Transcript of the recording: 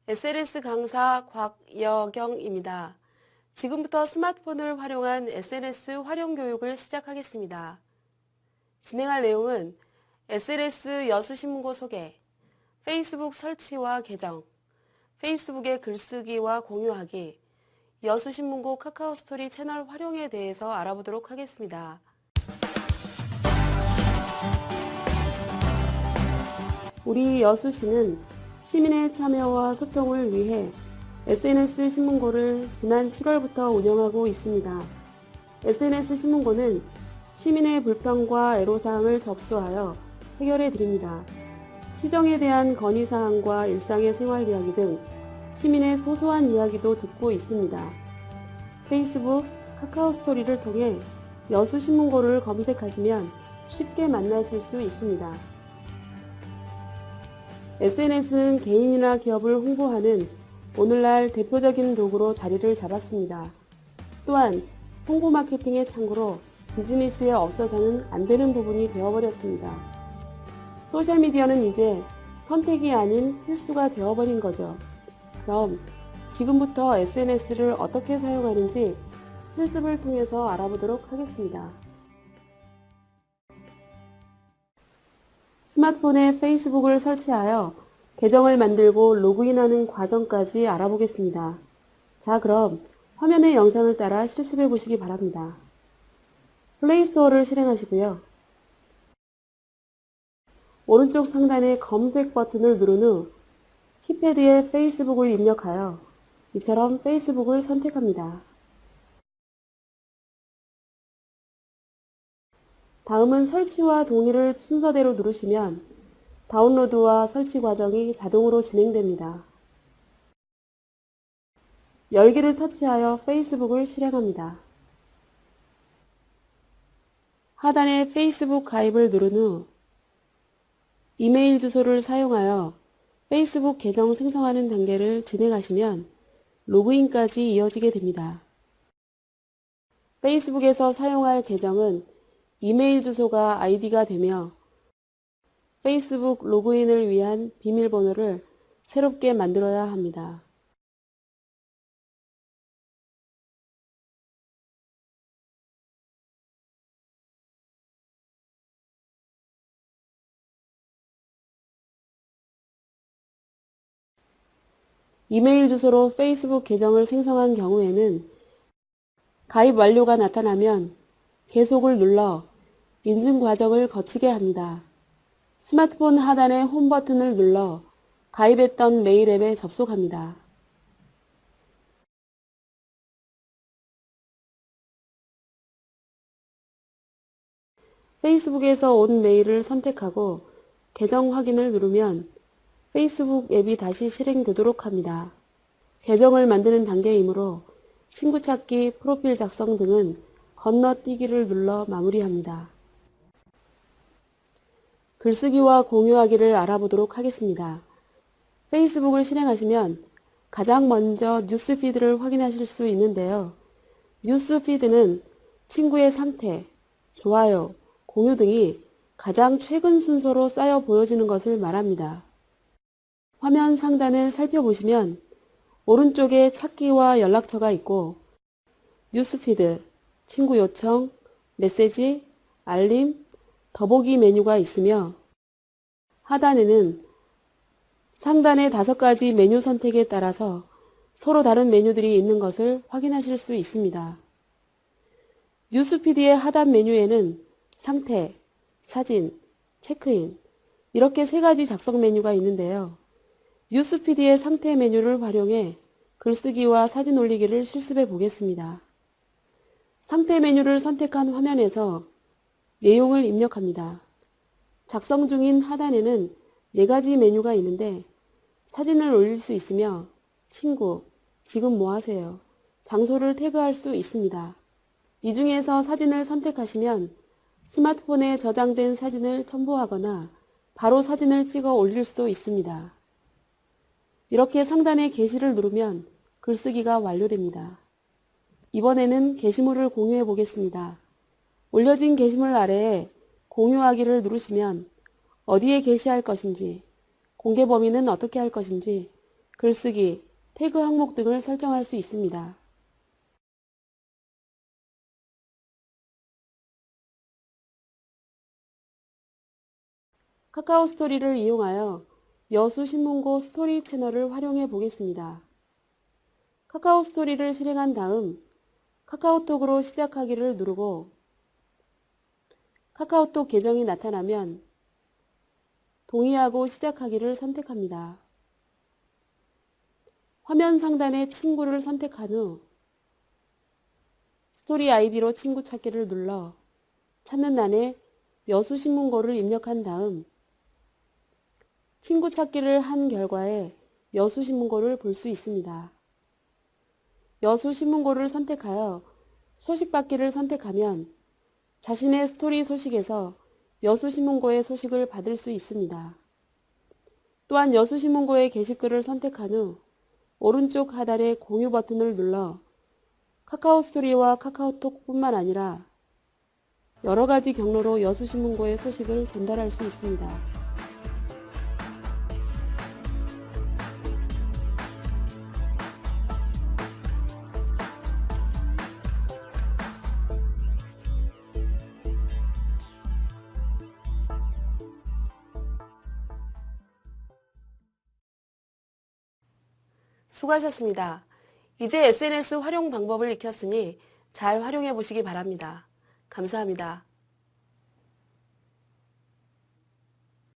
SNS 강사 곽여경입니다. 지금부터 스마트폰을 활용한 SNS 활용 교육을 시작하겠습니다. 진행할 내용은 SNS 여수신문고 소개, 페이스북 설치와 계정, 페이스북의 글쓰기와 공유하기, 여수신문고 카카오스토리 채널 활용에 대해서 알아보도록 하겠습니다. 우리 여수시는 시민의 참여와 소통을 위해 SNS 신문고를 지난 7월부터 운영하고 있습니다. SNS 신문고는 시민의 불평과 애로사항을 접수하여 해결해 드립니다. 시정에 대한 건의사항과 일상의 생활 이야기 등 시민의 소소한 이야기도 듣고 있습니다. 페이스북, 카카오스토리를 통해 여수신문고를 검색하시면 쉽게 만나실 수 있습니다. SNS는 개인이나 기업을 홍보하는 오늘날 대표적인 도구로 자리를 잡았습니다. 또한 홍보 마케팅의 창구로 비즈니스에 없어서는 안 되는 부분이 되어버렸습니다. 소셜미디어는 이제 선택이 아닌 필수가 되어버린 거죠. 그럼 지금부터 SNS를 어떻게 사용하는지 실습을 통해서 알아보도록 하겠습니다. 스마트폰에 페이스북을 설치하여 계정을 만들고 로그인하는 과정까지 알아보겠습니다. 자, 그럼 화면의 영상을 따라 실습해 보시기 바랍니다. 플레이스토어를 실행하시고요. 오른쪽 상단의 검색 버튼을 누른 후 키패드에 페이스북을 입력하여 이처럼 페이스북을 선택합니다. 다음은 설치와 동의를 순서대로 누르시면 다운로드와 설치 과정이 자동으로 진행됩니다. 열기를 터치하여 페이스북을 실행합니다. 하단에 페이스북 가입을 누른 후 이메일 주소를 사용하여 페이스북 계정 생성하는 단계를 진행하시면 로그인까지 이어지게 됩니다. 페이스북에서 사용할 계정은 이메일 주소가 아이디가 되며 페이스북 로그인을 위한 비밀번호를 새롭게 만들어야 합니다. 이메일 주소로 페이스북 계정을 생성한 경우에는 가입 완료가 나타나면 계속을 눌러 인증 과정을 거치게 합니다. 스마트폰 하단의 홈 버튼을 눌러 가입했던 메일 앱에 접속합니다. 페이스북에서 온 메일을 선택하고 계정 확인을 누르면 페이스북 앱이 다시 실행되도록 합니다. 계정을 만드는 단계이므로 친구 찾기, 프로필 작성 등은 건너뛰기를 눌러 마무리합니다. 글쓰기와 공유하기를 알아보도록 하겠습니다. 페이스북을 실행하시면 가장 먼저 뉴스피드를 확인하실 수 있는데요. 뉴스피드는 친구의 상태, 좋아요, 공유 등이 가장 최근 순서로 쌓여 보여지는 것을 말합니다. 화면 상단을 살펴보시면 오른쪽에 찾기와 연락처가 있고 뉴스피드, 친구 요청, 메시지, 알림, 더보기 메뉴가 있으며 하단에는 상단의 5가지 메뉴 선택에 따라서 서로 다른 메뉴들이 있는 것을 확인하실 수 있습니다. 뉴스피드의 하단 메뉴에는 상태, 사진, 체크인 이렇게 3가지 작성 메뉴가 있는데요. 뉴스피드의 상태 메뉴를 활용해 글쓰기와 사진 올리기를 실습해 보겠습니다. 상태 메뉴를 선택한 화면에서 내용을 입력합니다. 작성 중인 하단에는 4가지 메뉴가 있는데 사진을 올릴 수 있으며 친구, 지금 뭐 하세요? 장소를 태그할 수 있습니다. 이 중에서 사진을 선택하시면 스마트폰에 저장된 사진을 첨부하거나 바로 사진을 찍어 올릴 수도 있습니다. 이렇게 상단에 게시를 누르면 글쓰기가 완료됩니다. 이번에는 게시물을 공유해 보겠습니다. 올려진 게시물 아래에 공유하기를 누르시면 어디에 게시할 것인지, 공개 범위는 어떻게 할 것인지, 글쓰기, 태그 항목 등을 설정할 수 있습니다. 카카오 스토리를 이용하여 여수신문고 스토리 채널을 활용해 보겠습니다. 카카오 스토리를 실행한 다음 카카오톡으로 시작하기를 누르고 카카오톡 계정이 나타나면 동의하고 시작하기를 선택합니다. 화면 상단에 친구를 선택한 후 스토리 아이디로 친구 찾기를 눌러 찾는欄에 여수신문고를 입력한 다음 친구 찾기를 한 결과에 여수신문고를 볼 수 있습니다. 여수신문고를 선택하여 소식 받기를 선택하면 자신의 스토리 소식에서 여수신문고의 소식을 받을 수 있습니다. 또한 여수신문고의 게시글을 선택한 후 오른쪽 하단의 공유 버튼을 눌러 카카오 스토리와 카카오톡뿐만 아니라 여러 가지 경로로 여수신문고의 소식을 전달할 수 있습니다. 수고하셨습니다. 이제 SNS 활용 방법을 익혔으니 잘 활용해 보시기 바랍니다. 감사합니다.